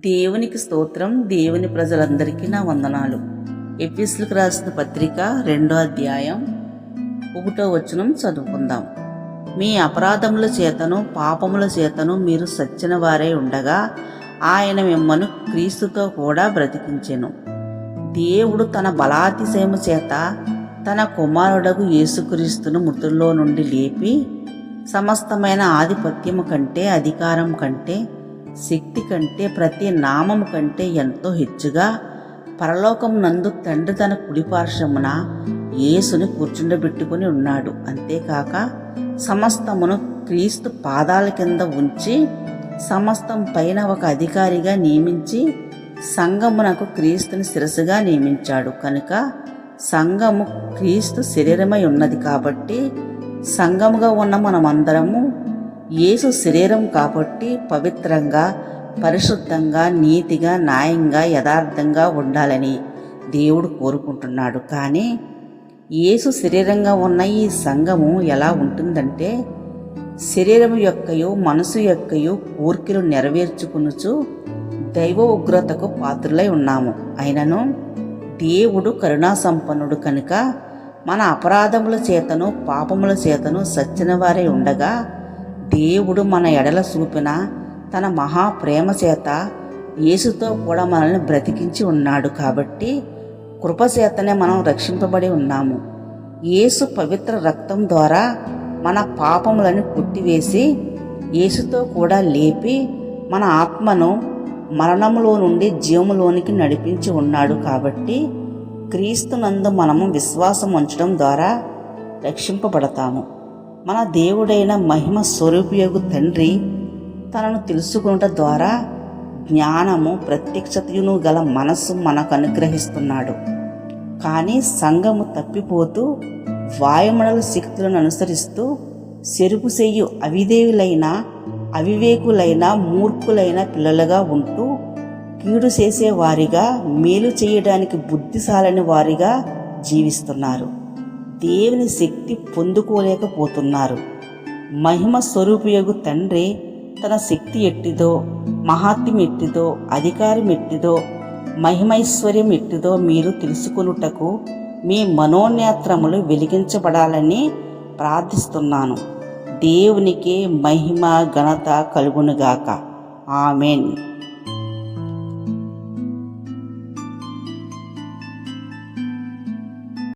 దేవునికి స్తోత్రం. దేవుని ప్రజలందరికీ నా వందనాలు. ఎఫెసీయులకు రాసిన పత్రిక 2వ అధ్యాయం 1వ వచనం చదువుకుందాం. మీ అపరాధముల చేతను పాపముల చేతను మీరు సచ్చిన వారై ఉండగా ఆయన మిమ్మను క్రీస్తుతో కూడా బ్రతికించెను. దేవుడు తన బలాతిశయము చేత తన కుమారుడగు యేసుక్రీస్తును మృతుల్లో నుండి లేపి సమస్తమైన ఆధిపత్యము కంటే, అధికారం కంటే, శక్తి కంటే, ప్రతి నామము కంటే ఎంతో హెచ్చుగా పరలోకమునందు తండ్రి తన కుడిపార్శ్వమున యేసుని కూర్చుండబెట్టుకుని ఉన్నాడు. అంతేకాక సమస్తమును క్రీస్తు పాదాల కింద ఉంచి సమస్తం పైన ఒక అధికారిగా నియమించి సంఘమునకు క్రీస్తుని శిరస్సుగా నియమించాడు. కనుక సంఘము క్రీస్తు శరీరమై ఉన్నది కాబట్టి సంఘముగా ఉన్న మనమందరము యేసు శరీరం కాబట్టి పవిత్రంగా, పరిశుద్ధంగా, నీతిగా, న్యాయంగా, యథార్థంగా ఉండాలని దేవుడు కోరుకుంటున్నాడు. కానీ యేసు శరీరంగా ఉన్న ఈ సంఘము ఎలా ఉంటుందంటే శరీరము యొక్కయు మనసు యొక్కయు కోర్కెలు నెరవేర్చుకునుచు దైవ ఉగ్రతకు పాత్రులై ఉన్నాము. అయినను దేవుడు కరుణాసంపన్నుడు కనుక మన అపరాధముల చేతను పాపముల చేతను సచ్చిన వారై ఉండగా దేవుడు మన ఎడల చూపిన తన మహాప్రేమ చేత యేసుతో కూడా మనల్ని బ్రతికించి ఉన్నాడు. కాబట్టి కృపచేతనే మనం రక్షింపబడి ఉన్నాము. యేసు పవిత్ర రక్తం ద్వారా మన పాపములను కొట్టివేసి యేసుతో కూడా లేపి మన ఆత్మను మరణములో నుండి జీవములోనికి నడిపించి ఉన్నాడు. కాబట్టి క్రీస్తునందు మనము విశ్వాసం ఉంచడం ద్వారా రక్షింపబడతాము. మన దేవుడైన మహిమ స్వరూపియగు తండ్రి తనను తెలుసుకునుట ద్వారా జ్ఞానము, ప్రత్యక్షతయును గల మనస్సు మనకు అనుగ్రహిస్తున్నాడు. కానీ సంఘము తప్పిపోతూ వాయుమండల శక్తులను అనుసరిస్తూ సెరుపు చెయ్యు అవిధేయులైన, అవివేకులైన, మూర్ఖులైన పిల్లలుగా ఉంటూ కీడు చేసేవారిగా, మేలు చేయడానికి బుద్ధిశాలని వారిగా జీవిస్తున్నారు. దేవుని శక్తి పొందుకోలేకపోతున్నారు. మహిమ స్వరూపియగు తండ్రి తన శక్తి ఎట్టిదో, మహాత్మ్యం ఎట్టిదో, అధికారం ఎట్టిదో, మహిమైశ్వర్యం ఎట్టిదో మీరు తెలుసుకొనుటకు మీ మనోనేత్రములు వెలిగించబడాలని ప్రార్థిస్తున్నాను. దేవునికి మహిమ ఘనత కలుగునుగాక. ఆమేన్.